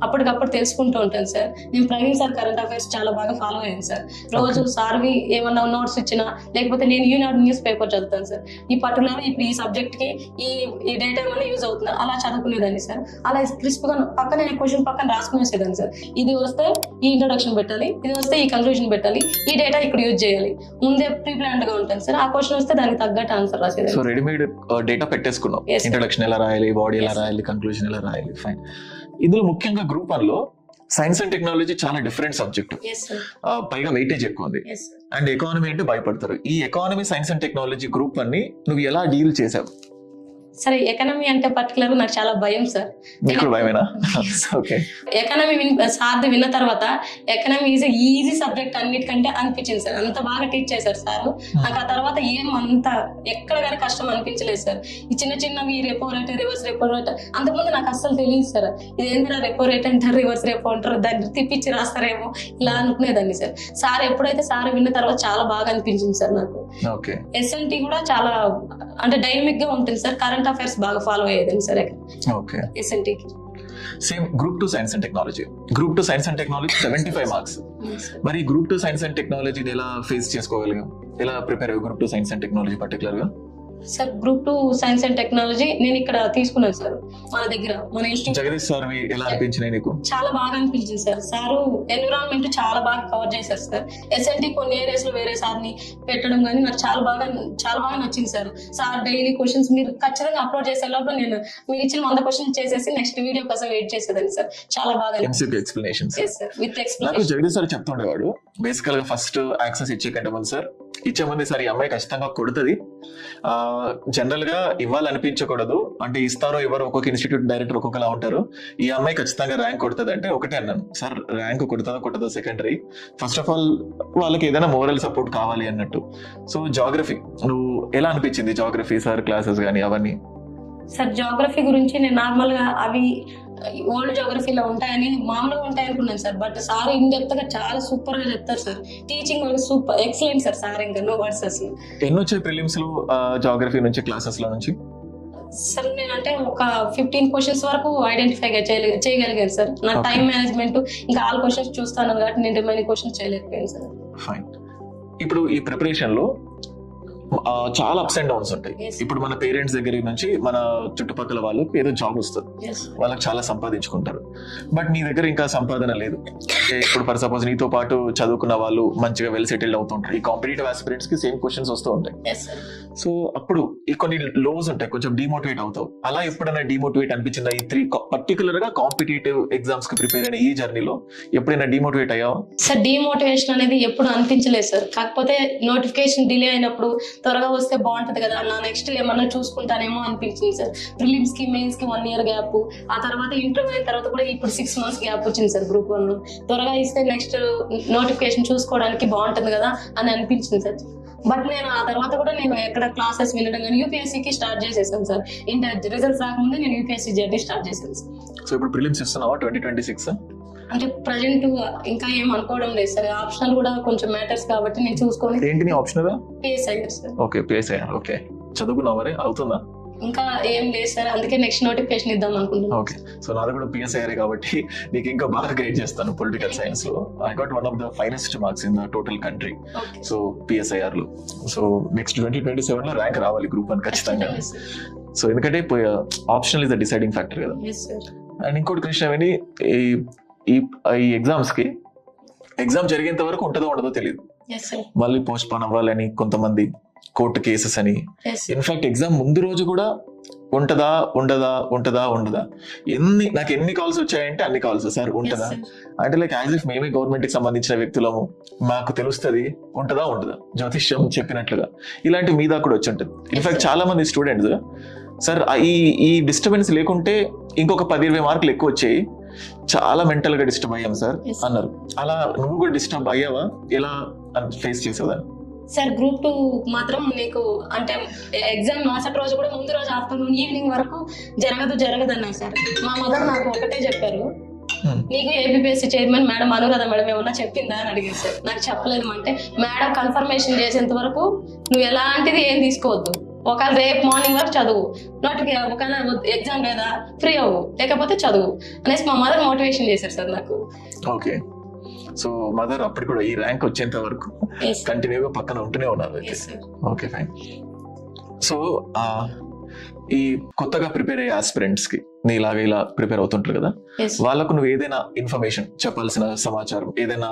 అప్పటికప్పుడు తెలుసుకుంటూ ఉంటాను సార్. నేను ప్రవీణ్ సార్ కరెంట్ అఫైర్స్ చాలా బాగా ఫాలో అయ్యాను సార్. రోజు సార్వి ఏమన్నా నోట్స్ ఇచ్చినా లేకపోతే నేను ఈనాడు న్యూస్ పేపర్ చదువుతాను సార్. ఈ పర్టికులర్ ఇప్పుడు ఈ సబ్జెక్ట్కి ఈ డేటా ఏమైనా యూజ్ అవుతుంది అలా చదువుకునేదాన్ని సార్. అలా క్రిస్ప్గా పక్కన క్వశ్చన్ పక్కన రాసుకునేసేదాన్ని సార్. ఇది వస్తే ఈ ఇంట్రొడక్షన్ పెట్టాలి, ఇది వస్తే ఈ కంక్లూజన్ పెట్టాలి, ఈ డేటా ఇక్కడ యూజ్ చేయాలి, ముందే ప్రీ ప్లాన్డ్ గా ఉంటాను సార్. ఆ క్వశ్చన్ వస్తే దానికి తగ్గట్టు ఆన్సర్ రాసేది. సో రెడీమేడ్ డేటా పెట్టేసుకున్నాం, ఇంట్రొడక్షన్ ఎలా రాయాలి, బాడీ ఎలా రాయాలి, కంక్లూజన్ ఎలా రాయాలి. ఫైన్. ఇందులో ముఖ్యంగా గ్రూప్ 1 లో సైన్స్ అండ్ టెక్నాలజీ చాలా డిఫరెంట్ సబ్జెక్ట్, పైగా వెయిటేజ్ ఎక్కువ ఉంది. అండ్ ఎకానమీ అంటే భయపడతారు. ఈ economy, science and technology group 1 ని నువ్వు ఎలా డీల్ చేసావు? సరే, ఎకనమీ అంటే పర్టికులర్ నాకు చాలా భయం సార్. ఎకనమీ సార్ విన్న తర్వాత ఎకనమీ ఈజీ సబ్జెక్ట్ అన్నిటికంటే అనిపించింది సార్. అంత బాగా టీచ్ చేశారు సార్. నాకు ఆ తర్వాత ఏం అంత ఎక్కడ కానీ కష్టం అనిపించలేదు సార్. ఈ చిన్నవి repo rate, reverse repo rate అంతకుముందు నాకు అస్సలు తెలియదు సార్. ఇది ఏంటంటే రెపో రేట్ అంటారు, రివర్స్ రెపో అంటారు, దాన్ని తిప్పించి రాస్తారేమో ఇలా అనుకునేదాన్ని సార్. సార్ ఎప్పుడైతే సార్ విన్న తర్వాత చాలా బాగా అనిపించింది సార్ నాకు. ఎస్ఎన్టీ కూడా చాలా అంటే డైనమిక్ గా ఉంటుంది సార్. కరెంట్ అఫైర్స్ బాగా ఫాలో అయ్యేదండి సార్ ఎస్ఎన్టీకి. Same group 2 science and technology. Group 2 science and technology 75 marks. మరి గ్రూప్ 2 సైన్స్ అండ్ టెక్నాలజీని ఎలా ఫేస్ చేసుకోగలిగాం? ఎలా ప్రిపేర్ అయ్యావు group 2 science and technology particular గా? Sir group 2 science and technology నేను ఇక్కడ తీసుకున్నాను సార్. మన దగ్గర మన ఇన్స్టిట్యూట్ జగదీష్ సార్ ఎలా అనిపించినాయి నీకు? చాలా బాగా అనిపించింది సార్. సారు ఎన్విరాన్మెంట్ చాలా బాగా కవర్ చేశారు సార్. ఎస్ఎన్టీ కొన్ని ఏరియాస్ లో వేరే సార్ని పెట్టడం కానీ నాకు చాలా బాగా నచ్చింది సార్. సార్ డైలీ క్వశ్చన్స్ మీరు ఖచ్చితంగా అప్లోడ్ చేసే లోపల నేను మీరు ఇచ్చిన 100 క్వశ్చన్స్ చేసేసి నెక్స్ట్ వీడియో కోసం వెయిట్ చేసేదాన్ని సార్. చాలా బాగా explanations with explanation. Jagadish sir చెప్తుండేవాడు బేసికల్ గా ఫస్ట్ యాక్సెస్ ఇచ్చే కంటే ముందు సార్ ఇచ్చే ముందు సార్ ఈ అమ్మాయి ఖచ్చితంగా కొడుతుంది, జనరల్ గా ఇవ్వాలనిపించకూడదు, అంటే ఇస్తారో ఎవరు ఒక్కొక్క ఇన్స్టిట్యూట్ డైరెక్టర్ ఒక్కొక్కలా ఉంటారు. ఈ అమ్మాయి ఖచ్చితంగా ర్యాంక్ కొడుతుంది అంటే ఒకటే అన్నాను సార్, ర్యాంక్ కొడుతుందో సెకండరీ, ఫస్ట్ ఆఫ్ ఆల్ వాళ్ళకి ఏదైనా మోరల్ సపోర్ట్ కావాలి అన్నట్టు. సో జాగ్రఫీ నువ్వు ఎలా అనిపించింది? జాగ్రఫీ సార్ క్లాసెస్ కానీ అవన్నీ? సార్ జాగ్రఫీ గురించి నేను నార్మల్ గా అవి ఓల్డ్ జాగ్రఫీలో ఉంటాయని మామూలుగా ఉంటాయి అనుకున్నాను sir. But sir in depth గా చాలా సూపర్ గా చెప్తారు sir. Teaching super excellent sir. Sir ఇంకా నో వర్డ్స్ అసలు. ఎన్ని వచ్చాయి ప్రిలిమ్స్ లో జాగ్రఫీ నుంచి క్లాసెస్ లో నుంచి? సార్ నేనంటే ఒక 15 క్వశ్చన్స్ వరకు ఐడెంటిఫై చేయగలిగాను సార్. నా టైం మేనేజ్మెంట్ ఇంకా ఆల్ క్వశ్చన్స్ చూస్తాను కాబట్టి నేను రిమైనింగ్ క్వశ్చన్స్ చేయలేకపోయాను సార్. ఫైన్. ఇప్పుడు ఈ ప్రిపరేషన్ లో చాలా అప్స్ అండ్ డౌన్స్ ఉంటాయి. ఇప్పుడు మన పేరెంట్స్ దగ్గర నుంచి మన చుట్టుపక్కల వాళ్ళకి ఏదో జాబ్ వస్తుంది, వాళ్ళకి చాలా సంపాదించుకుంటారు. బట్ నీ దగ్గర ఇంకా సంపాదన లేదు. ఇప్పుడు ఫర్ సపోజ్ నీతో పాటు చదువుకున్న వాళ్ళు మంచిగా వెల్ సెటిల్డ్ అవుతుంటారు. ఈ కాంపిటేటివ్ ఆస్పిరెంట్స్ కి సేమ్ క్వశ్చన్స్ వస్తూ ఉంటాయి. సో అప్పుడు ఈ కొన్ని లోస్ ఉంటాయి, కొంచెం డిమోటివేట్ అవుతావు. అలా ఎప్పుడైనా డిమోటివేట్ అనిపించిందా? ఈ 3 పర్టికులర్ గా కాంపిటేటివ్ ఎగ్జామ్స్ కి ప్రిపేర్ అయిన ఈ జర్నీలో ఎప్పుడైనా డిమోటివేట్ అయ్యావా? సార్ డిమోటివేషన్ అనేది ఎప్పుడు అనిపించలేదు సార్. కాకపోతే నోటిఫికేషన్ డిలే అయినప్పుడు త్వరగా వస్తే బాగుంటది కదా, నా నెక్స్ట్ ఏమన్నా చూసుకుంటానేమో అనిపించింది సార్. ప్రిలిమ్స్ కి మెయిన్స్ కి 1 year గ్యాప్, ఆ తర్వాత ఇంటర్వ్యూ అయిన తర్వాత కూడా ఇప్పుడు 6 months గ్యాప్ వచ్చింది సార్ గ్రూప్ 1 లో. త్వరగా ఇస్తే నెక్స్ట్ నోటిఫికేషన్ చూసుకోవడానికి బాగుంటుంది కదా అని అనిపించింది సార్. బట్ నేను ఆ తర్వాత కూడా నేను ఎక్కడ క్లాసెస్ వినడం కానీ యూపీఎస్సీకి స్టార్ట్ చేసేసాను సార్. ఇంటర్ రిజల్ట్స్ రాకముందే నేను యూపీఎస్సీ జర్నీ స్టార్ట్ చేశాను సార్. సో ఇప్పుడు ప్రిలిమ్స్ ఇస్తున్నావా 2026? అంటే ప్రజెంట్ ఇంకా ఏం అనుకోవడం లేదు సార్. ఆప్షనల్ కూడా కొంచెం మ్యాటర్స్ కాబట్టి నేను చూసుకొని. ఏంటి నీ optional? PSI sir. Okay, PSI. Okay, చదువుకున్నావు మరి? అవుతుందా? ఇంకా ఏం లేదు సార్, అందుకే నెక్స్ట్ నోటిఫికేషన్ ఇద్దాం అనుకుంటున్నాను. ఓకే, సో నాది కూడా పిఎస్ఐ కాబట్టి నీకు ఇంకా బాగా గ్రేడ్ చేస్తాను. పొలిటికల్ సైన్స్ లో I got one of the finest marks in the total country. So PSIR లో సో నెక్స్ట్ 2027 లో ర్యాంక్ రావాలి గ్రూప్ 1 ఖచ్చితంగా. సో ఎందుకంటే optional is the deciding factor కదా. అండ్ ఇంకోటి కృష్ణ ఏమని, ఈ ఎగ్జామ్స్ కి ఎగ్జామ్ జరిగేంత వరకు ఉంటుందో ఉండదో తెలియదు. మళ్ళీ పోస్ట్ పోన్ అవ్వాలని కొంతమంది, కోర్టు కేసెస్ అని. ఇన్ఫాక్ట్ ఎగ్జామ్ ముందు రోజు కూడా ఉంటదా ఉండదా నాకు ఎన్ని కాల్స్ వచ్చాయంటే అన్ని కాల్స్, సార్ ఉంటదా అంటే లైక్ యాజ్ ఇఫ్ మేమే గవర్నమెంట్ కి సంబంధించిన వ్యక్తులము, మాకు తెలుస్తుంది ఉంటదా జ్యోతిష్యం చెప్పినట్లుగా. ఇలాంటి మీద కూడా వచ్చి ఉంటుంది. ఇన్ఫాక్ట్ చాలా మంది స్టూడెంట్స్ సార్ ఈ డిస్టర్బెన్స్ లేకుంటే ఇంకొక 10-20 మార్కులు ఎక్కువ వచ్చాయి, చాలా మెంటల్ గా డిస్టర్బ్ అయ్యాం సార్ అన్నారు. అలా నువ్వు కూడా డిస్టర్బ్ అయ్యావా? ఎలా ఫేస్ చేసేదా? సార్ గ్రూప్ 2 మాత్రం నీకు అంటే ఎగ్జామ్ మరుసటి రోజు కూడా ముందు రోజు ఆఫ్టర్నూన్ ఈవినింగ్ వరకు జరగదు అన్నారు సార్. మా మదర్ నాకు ఒకటే చెప్పారు, నీకు ABPSC chairman madam Anuradha madam ఏమన్నా చెప్పిందా అని అడిగారు సార్. నాకు చెప్పలేదు అంటే మేడం కన్ఫర్మేషన్ చేసేంత వరకు నువ్వు ఎలాంటిది ఏం తీసుకోవద్దు, ఒకవేళ రేపు మార్నింగ్ వరకు చదువు, ఒకవేళ ఎగ్జామ్ లేదా ఫ్రీ అవ్వు, లేకపోతే చదువు అనేసి మా మదర్ మోటివేషన్ చేశారు సార్ నాకు. ఓకే, సో మదర్ అప్పుడు కూడా ఈ ర్యాంక్ వచ్చేంత వరకు కంటిన్యూగా పక్కన ఉంటూనే ఉన్నారు. Okay fine. సో ఈ కొత్తగా ప్రిపేర్ అయ్యే ఆస్పిరెంట్స్ కి నీలాగా ఇలా ప్రిపేర్ అవుతుంటారు కదా, వాళ్ళకు నువ్వు ఏదైనా ఇన్ఫర్మేషన్ చెప్పాల్సిన సమాచారం, ఏదైనా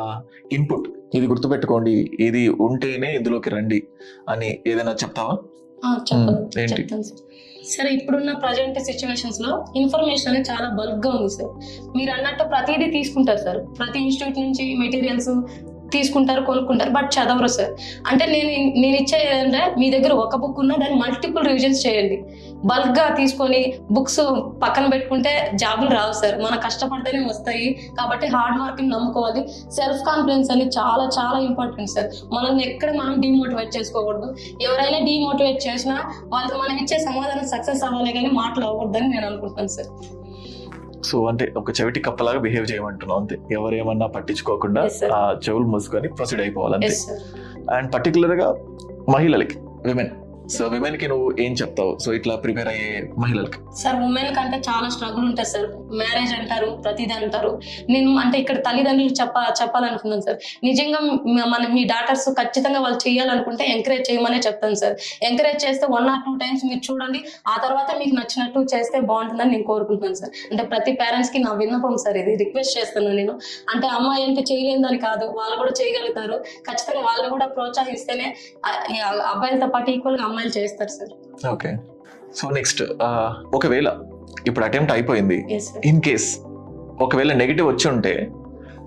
ఇన్పుట్, ఇది గుర్తుపెట్టుకోండి, ఇది ఉంటేనే ఇందులోకి రండి అని ఏదైనా చెప్తావా? చెప్తాను సార్. ఇప్పుడున్న ప్రజెంట్ సిచ్యువేషన్స్ లో ఇన్ఫర్మేషన్ అనేది చాలా బల్క్ గా ఉంది సార్. మీరు అన్నట్టు ప్రతిదీ తీసుకుంటారు సార్, ప్రతి ఇన్స్టిట్యూట్ నుంచి మెటీరియల్స్ తీసుకుంటారు, కొనుక్కుంటారు, బట్ చదవరు సార్. అంటే నేను ఇచ్చేది ఏంటంటే మీ దగ్గర ఒక బుక్ ఉన్నా దాన్ని మల్టిపుల్ రివిజన్స్ చేయండి. బల్క్ గా తీసుకొని బుక్స్ పక్కన పెట్టుకుంటే జాబులు రావు సార్, మనం కష్టపడితేనే వస్తాయి. కాబట్టి హార్డ్ వర్క్ నమ్ముకోవాలి. సెల్ఫ్ కాన్ఫిడెన్స్ అనేది చాలా చాలా ఇంపార్టెంట్ సార్. మనల్ని ఎక్కడ మనం డిమోటివేట్ చేసుకోకూడదు. ఎవరైనా డిమోటివేట్ చేసినా వాళ్ళకి మనం ఇచ్చే సమాధానం సక్సెస్ అవ్వాలి కానీ మాటలు అవ్వకూడదని నేను అనుకుంటున్నాను సార్. సో అంటే ఒక చెవిటి కప్పలాగా బిహేవ్ చేయమంటున్నావు అంతే, ఎవరేమన్నా పట్టించుకోకుండా ఆ చెవులు మూసుకొని ప్రొసీడ్ అయిపోవాలంతే. అండ్ పర్టికులర్ గా మహిళలకి, విమెన్, సో విమెన్ కి నువ్వు ఏం చెప్తావు? సో ఇట్లా ప్రిపేర్ అయ్యే మహిళలకి సార్, ఉమెన్ కంటే చాలా స్ట్రగుల్ ఉంటుంది సార్. మ్యారేజ్ అంటారు, ప్రతిదీ అంటారు. నేను అంటే ఇక్కడ తల్లిదండ్రులు చెప్పాలనుకున్నాను సార్. నిజంగా మీ డాటర్స్ ఖచ్చితంగా వాళ్ళు చేయాలనుకుంటే ఎంకరేజ్ చేయమనే చెప్తాను సార్. ఎంకరేజ్ చేస్తే 1 or 2 times మీరు చూడండి, ఆ తర్వాత మీకు నచ్చినట్టు చేస్తే బాగుంటుందని నేను కోరుకుంటున్నాను సార్. అంటే ప్రతి పేరెంట్స్ కి నా విన్నపం సార్, ఇది రిక్వెస్ట్ చేస్తున్నాను నేను. అంటే అమ్మాయి అంటే చేయలేదని కాదు, వాళ్ళు కూడా చేయగలుగుతారు. ఖచ్చితంగా వాళ్ళు కూడా ప్రోత్సహిస్తేనే అబ్బాయిలతో పాటు ఈక్వల్ గా అమ్మాయిలు చేస్తారు సార్. ఓకే, సో నెక్స్ట్ ఒకవేళ ఇప్పుడు అటెంప్ట్ అయిపోయింది, ఇన్ కేస్ ఒకవేళ నెగిటివ్ వచ్చి ఉంటే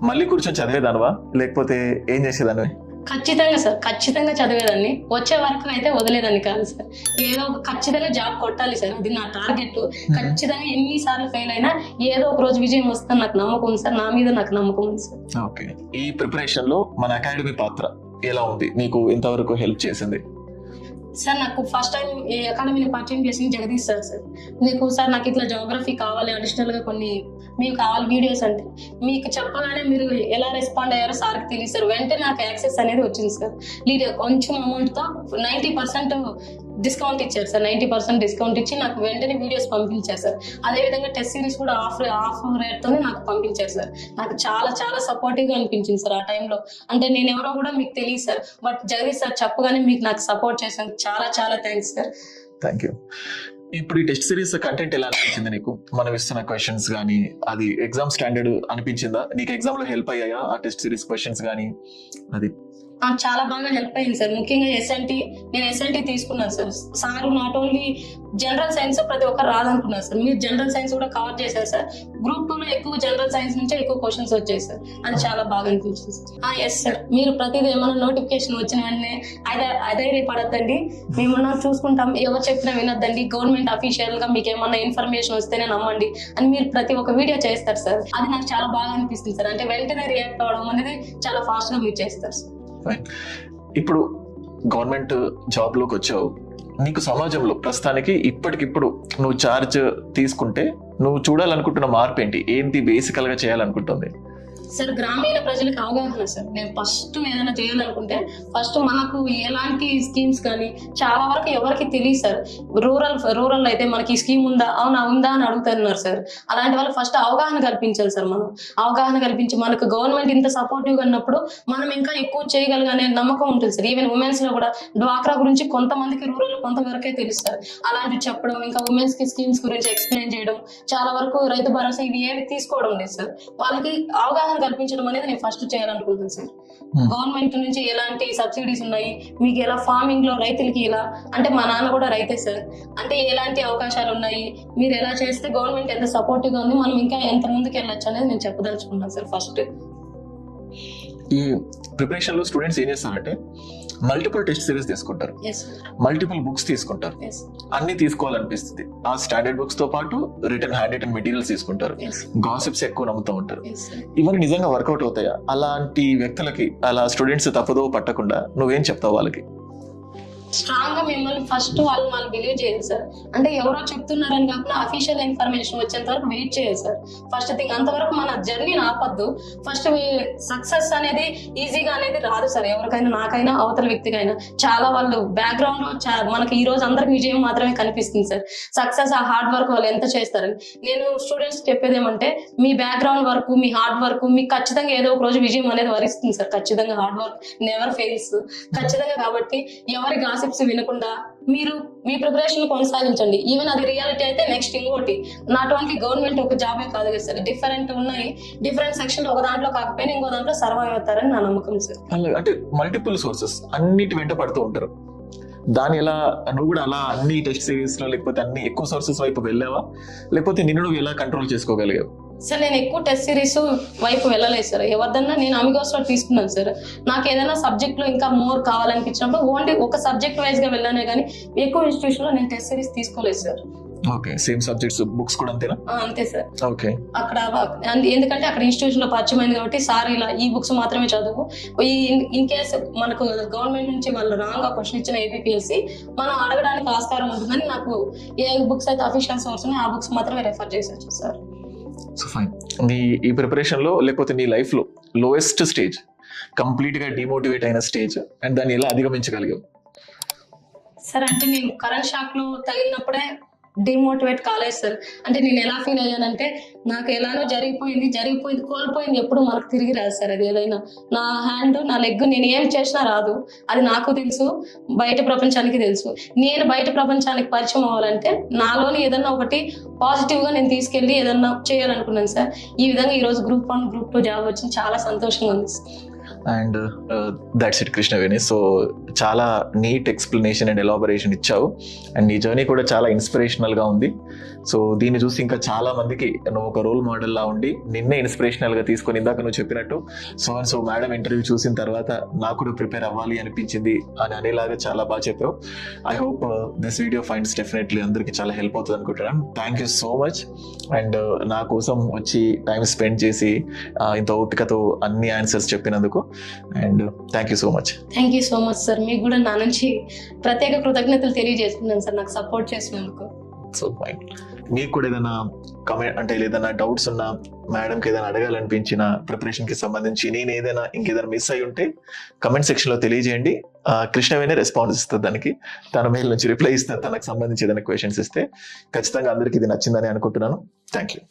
మళ్ళీ కూర్చొని చదివేదానివా, లేకపోతే ఏం చేసేదానివి? ఖచ్చితంగా సార్, ఖచ్చితంగా చదివేదాన్ని. వచ్చే వరకు అయితే వదిలేదాన్ని కాదు సార్. ఏదో ఖచ్చితంగా జాబ్ కొట్టాలి సార్, అది నా టార్గెట్. ఖచ్చితంగా ఎన్నిసార్లు ఫెయిల్ అయినా ఏదో ఒక రోజు విజయం వస్తుంది నాకు నమ్మకం ఉంది సార్. నా మీద నాకు నమ్మకం ఉంది సార్. ఓకే, ఈ ప్రిపరేషన్ లో మన అకాడమీ పాత్ర ఎలా ఉంది, నీకు ఎంతవరకు హెల్ప్ చేసింది? సార్ నాకు ఫస్ట్ టైం ఈ అకాడమీని పరిచయం చేసింది జగదీష్ సార్. నాకు ఇట్లా జోగ్రఫీ కావాలి, అడిషనల్ గా కొన్ని మీకు కావాలి వీడియోస్ అంటే మీకు చెప్పగానే మీరు ఎలా రెస్పాండ్ అయ్యారో సార్కి తెలియదు సార్. వెంటనే నాకు యాక్సెస్ అనేది వచ్చింది సార్. కొంచెం అమౌంట్ తో 90% డిస్కౌంట్ ఇచ్చారు సార్. 90% డిస్కౌంట్ ఇచ్చి నాకు వెంటనే వీడియోస్ పంపించారు సార్. అదేవిధంగా టెస్ట్ సిరీస్ కూడా ఆఫ్ రేట్ తోనే నాకు పంపించారు సార్. నాకు చాలా చాలా సపోర్టివ్ గా అనిపించింది సార్ ఆ టైంలో. అంటే నేను ఎవరో కూడా మీకు తెలియదు సార్, బట్ జగదీష్ సార్ చెప్పగానే మీకు నాకు సపోర్ట్ చేశాను. చాలా చాలా థ్యాంక్స్ సార్. Thank you. ఇప్పుడు ఈ టెస్ట్ సిరీస్ కంటెంట్ ఎలా అనిపించింది నీకు? మనం ఇస్తున్న క్వశ్చన్స్ కానీ అది ఎగ్జామ్ స్టాండర్డ్ అనిపించిందా నీకు? ఎగ్జామ్ లో హెల్ప్ అయ్యాయా ఆ టెస్ట్ సిరీస్ క్వశ్చన్స్ కానీ? అది చాలా బాగా హెల్ప్ అయింది సార్. ముఖ్యంగా నేను ఎస్ఎన్టీ తీసుకున్నాను sir. Sir not only general science ప్రతి ఒక్కరు రాదనుకున్నారు సార్. మీరు జనరల్ సైన్స్ కూడా కవర్ చేశారు సార్. గ్రూప్ 2 లో ఎక్కువ జనరల్ సైన్స్ నుంచే ఎక్కువ క్వశ్చన్స్ వచ్చాయి సార్. అది చాలా బాగా అనిపించింది సార్. ఎస్ సార్, మీరు ప్రతిదీ ఏమైనా నోటిఫికేషన్ వచ్చిన వెంటనే అధైర్యపడద్దండి, మేమన్నా చూసుకుంటాం, ఎవరు చెప్పినా వినొద్దండి, గవర్నమెంట్ అఫీషియల్ గా మీకు ఏమన్నా ఇన్ఫర్మేషన్ వస్తేనే నమ్మండి అని మీరు ప్రతి ఒక్క వీడియో చేస్తారు సార్. అది నాకు చాలా బాగా అనిపిస్తుంది సార్. అంటే వెంటనే రియాక్ట్ అవ్వడం అనేది చాలా ఫాస్ట్ గా మీరు చేస్తారు సార్. ఇప్పుడు గవర్నమెంట్ జాబ్ లోకి వచ్చావు, నీకు సమాజంలో ప్రస్తుతానికి ఇప్పటికిప్పుడు నువ్వు ఛార్జ్ తీసుకుంటే నువ్వు చూడాలనుకుంటున్న మార్పు ఏంటి బేసికల్ గా చేయాలనుకుంటుంది? సార్ గ్రామీణ ప్రజలకు అవగాహన సార్. నేను ఫస్ట్ ఏదైనా చేయాలనుకుంటే ఫస్ట్ మనకు ఎలాంటి స్కీమ్స్ కానీ చాలా వరకు ఎవరికి తెలియదు సార్. రూరల్ అయితే మనకి ఈ స్కీమ్ ఉందా, అవునా ఉందా అని అడుగుతున్నారు సార్. అలాంటి వాళ్ళు ఫస్ట్ అవగాహన కల్పించాలి సార్. మనం అవగాహన కల్పించి మనకు గవర్నమెంట్ ఇంత సపోర్టివ్గా ఉన్నప్పుడు మనం ఇంకా ఎక్కువ చేయగలగానే నమ్మకం ఉంటుంది సార్. ఈవెన్ ఉమెన్స్ లో కూడా డ్వాక్రా గురించి కొంతమందికి రూరల్ కొంతవరకే తెలుస్తారు. అలాంటివి చెప్పడం, ఇంకా ఉమెన్స్ కి స్కీమ్స్ గురించి ఎక్స్ప్లెయిన్ చేయడం, చాలా వరకు రైతు భరోసా ఇవి ఏవి తీసుకోవడం లేదు సార్. వాళ్ళకి అవగాహన కల్పించడం అనేది నేను ఫస్ట్ చేయాలనుకుంటున్నాను సార్. గవర్నమెంట్ నుంచి ఎలాంటి సబ్సిడీస్ ఉన్నాయి, మీకు ఎలా ఫార్మింగ్ లో రైతులకి ఇలా, అంటే మా నాన్న కూడా రైతే సార్, అంటే ఎలాంటి అవకాశాలు ఉన్నాయి, మీరు ఎలా చేస్తే గవర్నమెంట్ ఎంత సపోర్టివ్ గా ఉంది, మనం ఇంకా ఎంత ముందుకు వెళ్ళొచ్చు అనేది నేను చెప్పదలుచుకున్నాను సార్ ఫస్ట్. ఈ ప్రిపరేషన్ లో స్టూడెంట్స్ ఏం చేస్తారంటే మల్టిపుల్ టెస్ట్ సిరీస్ తీసుకుంటారు, ఎస్ మల్టిపుల్ బుక్స్ తీసుకుంటారు, ఎస్ అన్ని తీసుకోవాలనిపిస్తుంది. ఆ స్టాండర్డ్ బుక్స్ తో పాటు రిటర్న్ హ్యాండ్ రిటర్న్ మెటీరియల్స్ తీసుకుంటారు, ఎస్ గాసిప్స్ ఎక్కువ నమ్ముతూ ఉంటారు. ఎస్ ఇవన్నీ నిజంగా వర్కౌట్ అవుతాయా? అలాంటి వ్యక్తులకి, అలా స్టూడెంట్స్ తప్పుదో పట్టకుండా నువ్వేం చెప్తావు వాళ్ళకి? స్ట్రాంగ్ గా మిమ్మల్ని ఫస్ట్ వాళ్ళు బిలీవ్ చేయాలి సార్. అంటే ఎవరో చెప్తున్నారని కాకుండా అఫీషియల్ ఇన్ఫర్మేషన్ వచ్చేంత వరకు వెయిట్ చేయాలి సార్. ఫస్ట్ థింగ్ అంతవరకు మన జర్నీని ఆపద్దు. ఫస్ట్ సక్సెస్ అనేది ఈజీగా అనేది రాదు సార్, ఎవరికైనా, నాకైనా, అవతల వ్యక్తికైనా. చాలా వాళ్ళు బ్యాక్గ్రౌండ్ లో మనకి ఈ రోజు అందరికి విజయం మాత్రమే కనిపిస్తుంది సార్. సక్సెస్ ఆ హార్డ్ వర్క్ వాళ్ళు ఎంత చేస్తారని నేను స్టూడెంట్స్ చెప్పేది ఏమంటే, మీ బ్యాక్గ్రౌండ్ వర్క్, మీ హార్డ్ వర్క్ మీకు ఖచ్చితంగా ఏదో ఒక రోజు విజయం అనేది వరిస్తుంది సార్. ఖచ్చితంగా హార్డ్ వర్క్ నెవర్ ఫెయిల్స్ ఖచ్చితంగా. కాబట్టి ఎవరి గాసిప్స్ వినకుండా మీరు మీ ప్రిపరేషన్ కొనసాగించండి. ఈవెన్ అది రియాలిటీ అయితే నెక్స్ట్ ఇంకోటి, నాట్ ఓన్లీ గవర్నమెంట్ ఒక జాబే కాదు కదా సార్, డిఫరెంట్ ఉన్నాయి. డిఫరెంట్ సెక్షన్ ఒక దాంట్లో కాకపోయినా ఇంకో దాంట్లో సర్వైవ్ అవుతారని నా నమ్మకం సార్. అంటే మల్టిపుల్ సోర్సెస్ అన్నిటి వెంట పడుతూ ఉంటారు. దాని ఎలా నువ్వు కూడా అలా అన్ని టెస్ట్ సిరీస్ లో లేకపోతే అన్ని ఎక్కువ సోర్సెస్ వైపు వెళ్ళావా, లేకపోతే నిన్ను నువ్వు ఎలా కంట్రోల్ చేసుకోగలిగావు? సార్ నేను ఎక్కువ టెస్ట్ సిరీస్ వైపు వెళ్ళలేదు సార్. ఎవరిదన్నా నేను అమిగోస్ లో తీసుకున్నాను సార్. నాకు ఏదైనా సబ్జెక్ట్ లో ఇంకా మోర్ కావాలనిపించినప్పుడు ఓన్లీ ఒక సబ్జెక్ట్ వైజ్ గా వెళ్ళానే కానీ ఎక్కువ ఇన్స్టిట్యూషన్ లో నేను టెస్ట్ సిరీస్ తీసుకోలేదు sir. Okay, same subjects books కూడా అంతేనా? అంతే సార్. ఓకే, అక్కడ ఎందుకంటే అక్కడ ఇన్స్టిట్యూషన్ లో పరిచయమైంది కాబట్టి సార్ ఇలా ఈ బుక్స్ మాత్రమే చదువు, ఇన్ కేస్ మనకు గవర్నమెంట్ నుంచి వాళ్ళు రాంగ్ గా క్వశ్చన్ ఇచ్చిన ఏపీఎస్సి మనం అడగడానికి ఆస్కారం ఉంటుందని నాకు ఏ బుక్స్ అయితే అఫీషియల్ సోర్స్ ఉన్నాయి ఆ బుక్స్ మాత్రమే రెఫర్ చేసొచ్చు సార్. So fine. నీ ఈ ప్రిపరేషన్ లో లేకపోతే నీ లైఫ్ లో లోయెస్ట్ స్టేజ్, కంప్లీట్ గా డిమోటివేట్ అయిన స్టేజ్, అండ్ దాన్ని ఎలా అధిగమించగలిగావు? సార్ అంటే నేను కరెంట్ షాక్ లో తగిలినప్పుడే డిమోటివేట్ కాలేదు సార్. అంటే నేను ఎలా ఫీల్ అయ్యానంటే, నాకు ఎలానో జరిగిపోయింది కోల్పోయింది ఎప్పుడు మనకు తిరిగి రాదు సార్. అది ఏదైనా నా హ్యాండ్ నా లెగ్ నేను ఏం చేసినా రాదు, అది నాకు తెలుసు, బయట ప్రపంచానికి తెలుసు. నేను బయట ప్రపంచానికి పరిచయం అవ్వాలంటే నాలోని ఏదన్నా ఒకటి పాజిటివ్ గా నేను తీసుకెళ్ళి ఏదన్నా చేయాలనుకున్నాను సార్. ఈ విధంగా ఈ రోజు గ్రూప్ 1 గ్రూప్ 2 జాబ్ వచ్చింది, చాలా సంతోషంగా ఉంది sir. And that's it Krishnaveni. So చాలా నీట్ ఎక్స్ప్లెనేషన్ అండ్ ఎలాబరేషన్ ఇచ్చావు, అండ్ నీ జర్నీ కూడా చాలా ఇన్స్పిరేషనల్ గా ఉంది. సో దీన్ని చూసి ఇంకా చాలా మందికి నువ్వు ఒక రోల్ మోడల్ లా ఉండి నిన్నే ఇన్స్పిరేషనల్ గా తీసుకొని, ఇందాక నువ్వు చెప్పినట్టు సో మేడం ఇంటర్వ్యూ చూసిన తర్వాత నాకు కూడా ప్రిపేర్ అవ్వాలి అనిపించింది అని అనేలాగా చాలా బాగా చెప్పావు. I hope this video finds definitely అందరికి చాలా హెల్ప్ అవుతుంది అనుకుంటున్నాను. Thank you so much. And నా కోసం వచ్చి టైం స్పెండ్ చేసి ఇంత ఓపికతో అన్ని ఆన్సర్స్ చెప్పినందుకు, and thank you so much. Thank you so much sir. మీకు కూడా నా నుంచి ప్రత్యేక కృతజ్ఞతలు తెలియజేస్తున్నాను సార్, నాకు సపోర్ట్ చేసినందుకు. So fine. మీకు కూడా ఏదైనా కమెంట్ అంటే ఏదైనా డౌట్స్ ఉన్నా, మేడంకి ఏదైనా అడగాలనిపించిన ప్రిపరేషన్ కి సంబంధించి నేను ఏదైనా ఇంకేదైనా మిస్ అయి ఉంటే కమెంట్ సెక్షన్ లో తెలియజేయండి. కృష్ణవేణి రెస్పాన్స్ ఇస్తుంది దానికి, తన మెయిల్ నుంచి రిప్లై ఇస్తుంది. తనకు సంబంధించి ఏదైనా క్వశ్చన్స్ ఇస్తే ఖచ్చితంగా అందరికీ ఇది నచ్చిందని అనుకుంటున్నాను. Thank you.